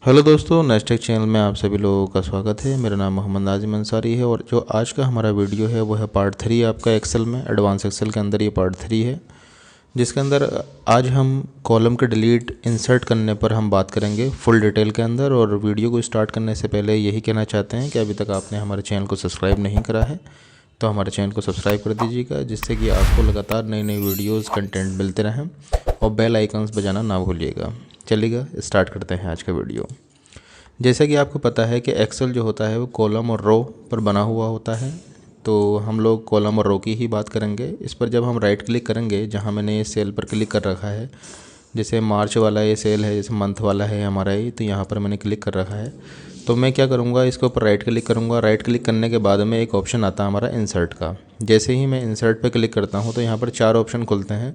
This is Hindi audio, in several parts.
हेलो दोस्तों, नेस्टेक चैनल में आप सभी लोगों का स्वागत है। मेरा नाम मोहम्मद नाजिम अंसारी है और जो आज का हमारा वीडियो है वो है पार्ट 3 आपका एक्सेल में, एडवांस एक्सेल के अंदर ये पार्ट 3 है, जिसके अंदर आज हम कॉलम के डिलीट इंसर्ट करने पर हम बात करेंगे फुल डिटेल के अंदर। और वीडियो को स्टार्ट करने से पहले यही कहना चाहते हैं कि अभी तक आपने हमारे चैनल को सब्सक्राइब नहीं करा है तो हमारे चैनल को सब्सक्राइब कर दीजिएगा, जिससे कि आपको लगातार नई नई वीडियोज़ कंटेंट मिलते रहें और बेल आइकन्स बजाना ना भूलिएगा। चलिएगा स्टार्ट करते हैं आज का वीडियो। जैसा कि आपको पता है कि एक्सेल जो होता है वो कॉलम और रो पर बना हुआ होता है, तो हम लोग कॉलम और रो की ही बात करेंगे। इस पर जब हम राइट क्लिक करेंगे, जहां मैंने ये सेल पर क्लिक कर रखा है, जैसे मार्च वाला ये सेल है, जैसे मंथ वाला है हमारा ये, तो यहाँ पर मैंने क्लिक कर रखा है। तो मैं क्या करूँगा, इसके ऊपर राइट क्लिक करूँगा। राइट क्लिक करने के बाद में एक ऑप्शन आता है हमारा इंसर्ट का। जैसे ही मैं इंसर्ट पर क्लिक करता हूँ तो यहाँ पर 4 ऑप्शन खुलते हैं।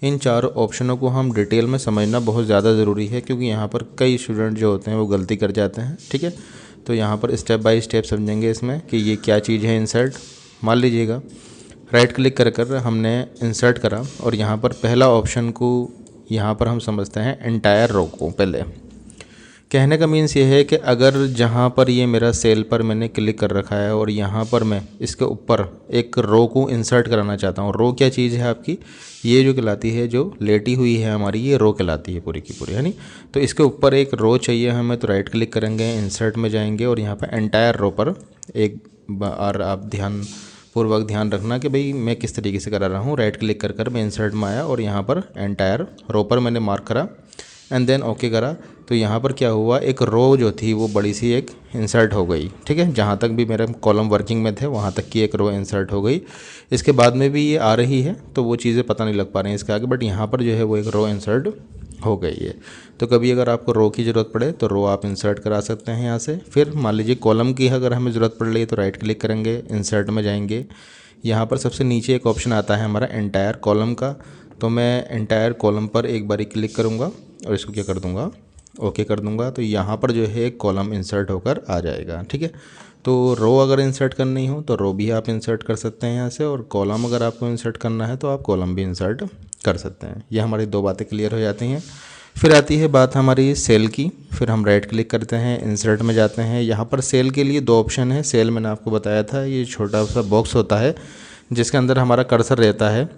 इन 4 ऑप्शनों को हम डिटेल में समझना बहुत ज़्यादा ज़रूरी है, क्योंकि यहाँ पर कई स्टूडेंट जो होते हैं वो गलती कर जाते हैं। ठीक है, तो यहाँ पर स्टेप बाय स्टेप समझेंगे इसमें कि ये क्या चीज़ है इंसर्ट। मान लीजिएगा राइट क्लिक कर हमने इंसर्ट करा और यहाँ पर पहला ऑप्शन को यहाँ पर हम समझते हैं एंटायर रो को। पहले कहने का मीन्स ये है कि अगर जहाँ पर ये मेरा सेल पर मैंने क्लिक कर रखा है और यहाँ पर मैं इसके ऊपर एक रो को इंसर्ट कराना चाहता हूँ। रो क्या चीज़ है आपकी, ये जो कहलाती है, जो लेटी हुई है हमारी, ये रो कहलाती है पूरी की पूरी, है नी। तो इसके ऊपर एक रो चाहिए हमें, तो राइट क्लिक करेंगे, इंसर्ट में जाएंगे और यहाँ पर एंटायर रो पर एक बार आप ध्यानपूर्वक ध्यान रखना कि भाई मैं किस तरीके से करा रहा हूँ। राइट क्लिक कर मैं इंसर्ट में आया और यहाँ पर एंटायर रो पर मैंने मार्क करा एंड देन ओके करा। तो यहाँ पर क्या हुआ, एक रो जो थी वो बड़ी सी एक इंसर्ट हो गई। ठीक है, जहाँ तक भी मेरे कॉलम वर्किंग में थे वहाँ तक की एक रो इंसर्ट हो गई। इसके बाद में भी ये आ रही है तो वो चीज़ें पता नहीं लग पा रही हैं इसके आगे, बट यहाँ पर जो है वो एक रो इंसर्ट हो गई है। तो कभी अगर आपको रो की ज़रूरत पड़े तो रो आप इंसर्ट करा सकते हैं यहाँ से। फिर मान लीजिए कॉलम की अगर हमें ज़रूरत पड़ रही है तो राइट क्लिक करेंगे, इंसर्ट में जाएंगे। यहाँ पर सबसे नीचे एक ऑप्शन आता है हमारा एंटायर कॉलम का, तो मैं एंटायर कॉलम पर एक बारी क्लिक करूँगा और इसको क्या कर दूँगा, ओके कर दूँगा। तो यहाँ पर जो है एक कॉलम इंसर्ट होकर आ जाएगा। ठीक है, तो रो अगर इंसर्ट करनी हो तो रो भी आप इंसर्ट कर सकते हैं यहाँ से, और कॉलम अगर आपको इंसर्ट करना है तो आप कॉलम भी इंसर्ट कर सकते हैं। ये हमारी 2 बातें क्लियर हो जाती हैं। फिर आती है बात हमारी सेल की। फिर हम राइट क्लिक करते हैं, इंसर्ट में जाते हैं। यहाँ पर सेल के लिए 2 ऑप्शन है। सेल मैंने आपको बताया था, ये छोटा सा बॉक्स होता है जिसके अंदर हमारा कर्सर रहता है।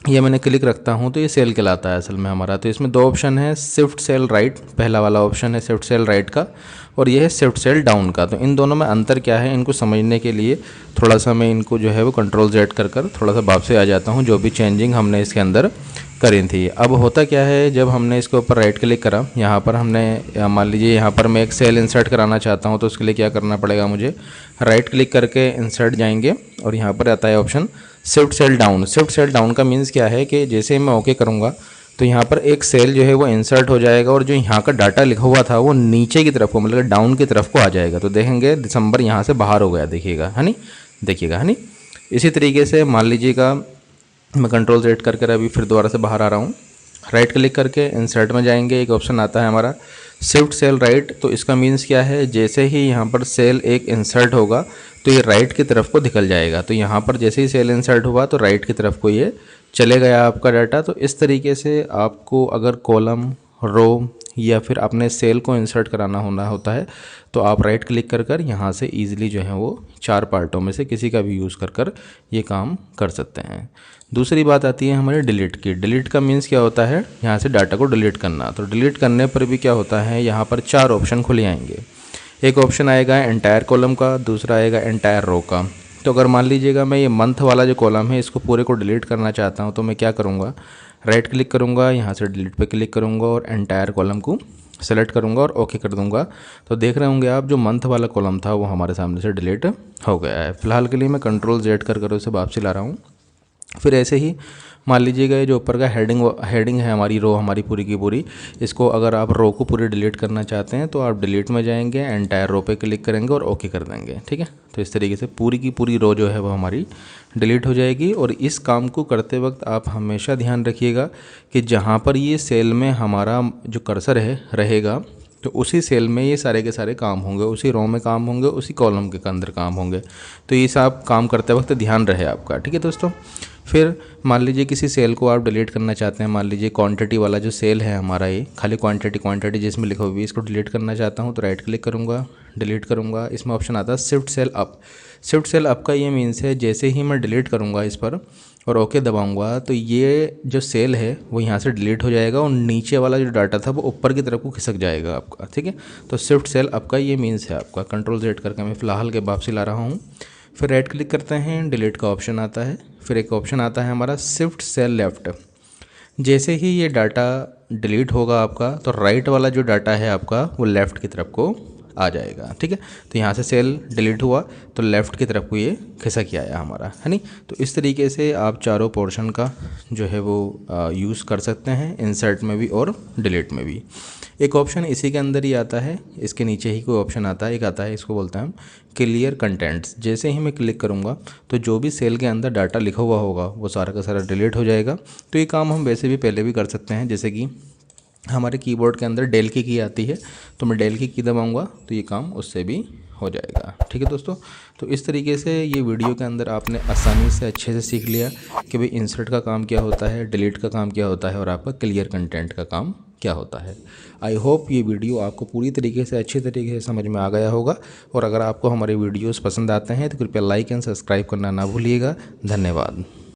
ये मैंने क्लिक रखता हूँ तो ये सेल कहलाता है असल में हमारा। तो इसमें 2 ऑप्शन है, शिफ्ट सेल राइट, पहला वाला ऑप्शन है शिफ्ट सेल राइट का, और ये है शिफ्ट सेल डाउन का। तो इन दोनों में अंतर क्या है, इनको समझने के लिए थोड़ा सा मैं इनको जो है वो कंट्रोल Z कर थोड़ा सा वापस आ जाता हूँ, जो भी चेंजिंग हमने इसके अंदर करी थी। अब होता क्या है, जब हमने इसके ऊपर राइट क्लिक करा, यहाँ पर हमने मान लीजिए यहाँ पर मैं एक सेल इंसर्ट कराना चाहता हूँ, तो उसके लिए क्या करना पड़ेगा, मुझे राइट क्लिक करके इंसर्ट जाएंगे और यहाँ पर आता है option shift cell down. Shift cell down का मीन्स क्या है कि जैसे ही मैं ओके करूँगा तो यहाँ पर एक सेल जो है वो इंसर्ट हो जाएगा और जो यहाँ का डाटा लिखा हुआ था वो नीचे की तरफ को, मतलब डाउन की तरफ को आ जाएगा। तो देखेंगे दिसंबर यहाँ से बाहर हो गया, देखिएगा है नी, देखिएगा है नी। इसी तरीके से मान लीजिएगा मैं कंट्रोल Z कर अभी फिर दोबारा से बाहर आ रहा हूँ। राइट क्लिक करके इंसर्ट में जाएंगे, एक ऑप्शन आता है हमारा शिफ्ट सेल राइट। तो इसका मीन्स क्या है, जैसे ही यहाँ पर सेल एक इंसर्ट होगा तो ये राइट की तरफ को निकल जाएगा। तो यहाँ पर जैसे ही सेल इंसर्ट हुआ तो राइट की तरफ को ये चले गया आपका डाटा। तो इस तरीके से आपको अगर कॉलम, रो या फिर अपने सेल को इंसर्ट कराना होता है तो आप राइट क्लिक कर यहाँ से ईजिली जो है वो 4 पार्टों में से किसी का भी यूज़ कर ये काम कर सकते हैं। दूसरी बात आती है हमारे डिलीट की। डिलीट का मीन्स क्या होता है, यहाँ से डाटा को डिलीट करना। तो डिलीट करने पर भी क्या होता है, यहाँ पर 4 ऑप्शन खुल आएंगे। एक ऑप्शन आएगा एंटायर कॉलम का, दूसरा आएगा एंटायर रो का। तो अगर मान लीजिएगा मैं ये मंथ वाला जो कॉलम है इसको पूरे को डिलीट करना चाहता हूँ, तो मैं क्या करूँगा, राइट क्लिक करूँगा, यहाँ से डिलीट पे क्लिक करूँगा और एंटायर कॉलम को सेलेक्ट करूँगा और ओके कर दूँगा। तो देख रहे होंगे आप, जो मंथ वाला कॉलम था वो हमारे सामने से डिलीट हो गया है। फिलहाल के लिए मैं कंट्रोल Z कर उसे वापसी ला रहा हूँ। फिर ऐसे ही मान लीजिएगा ये जो ऊपर का हेडिंग है हमारी रो, हमारी पूरी की पूरी, इसको अगर आप रो को पूरी डिलीट करना चाहते हैं तो आप डिलीट में जाएंगे, एंटायर रो पे क्लिक करेंगे और ओके कर देंगे। ठीक है, तो इस तरीके से पूरी की पूरी रो जो है वो हमारी डिलीट हो जाएगी। और इस काम को करते वक्त आप हमेशा ध्यान रखिएगा कि जहाँ पर ये सेल में हमारा जो कर्सर है रहेगा तो उसी सेल में ये सारे के सारे काम होंगे, उसी रो में काम होंगे, उसी कॉलम के अंदर काम होंगे। तो ये सब काम करते वक्त ध्यान रहे आपका। ठीक है दोस्तों, फिर मान लीजिए किसी सेल को आप डिलीट करना चाहते हैं, मान लीजिए क्वांटिटी वाला जो सेल है हमारा, ये खाली क्वांटिटी जिसमें लिखा हुआ है, इसको डिलीट करना चाहता हूँ तो राइट क्लिक करूँगा, डिलीट करूँगा। इसमें ऑप्शन आता है shift cell up. Shift cell up का ये मीन्स है जैसे ही मैं डिलीट करूँगा इस पर और ओके दबाऊंगा तो ये जो सेल है वो यहाँ से डिलीट हो जाएगा और नीचे वाला जो डाटा था वो ऊपर की तरफ को खिसक जाएगा आपका, ठीक है। तो शिफ्ट सेल अप का ये मीन्स है आपका। कंट्रोल Z करके मैं फ़िलहाल के वापसी ला रहा हूँ। फिर राइट क्लिक करते हैं, डिलीट का ऑप्शन आता है। फिर एक ऑप्शन आता है हमारा शिफ्ट सेल लेफ़्ट। जैसे ही ये डाटा डिलीट होगा आपका तो राइट वाला जो डाटा है आपका वो लेफ़्ट की तरफ को आ जाएगा, ठीक है। तो यहाँ से सेल डिलीट हुआ तो लेफ़्ट की तरफ को ये खिसक के आया हमारा, है नहीं। तो इस तरीके से आप चारों पोर्शन का जो है वो यूज़ कर सकते हैं, इंसर्ट में भी और डिलीट में भी। एक ऑप्शन इसी के अंदर ही आता है, इसके नीचे ही कोई ऑप्शन आता है, एक आता है, इसको बोलते हैं हम क्लियर कंटेंट्स। जैसे ही मैं क्लिक करूँगा तो जो भी सेल के अंदर डाटा लिखा हुआ होगा वो सारा का सारा डिलीट हो जाएगा। तो ये काम हम वैसे भी पहले भी कर सकते हैं, जैसे कि हमारे कीबोर्ड के अंदर डेल की की आती है तो मैं डेल की दबाऊंगा तो ये काम उससे भी हो जाएगा, ठीक है दोस्तों। तो इस तरीके से ये वीडियो के अंदर आपने आसानी से अच्छे से सीख लिया कि भाई इंसर्ट का काम क्या होता है, डिलीट का काम क्या होता है और आपका क्लियर कंटेंट का काम क्या होता है। आई होप ये वीडियो आपको पूरी तरीके से अच्छे तरीके से समझ में आ गया होगा। और अगर आपको हमारे वीडियोस पसंद आते हैं तो कृपया लाइक एंड सब्सक्राइब करना ना भूलिएगा। धन्यवाद।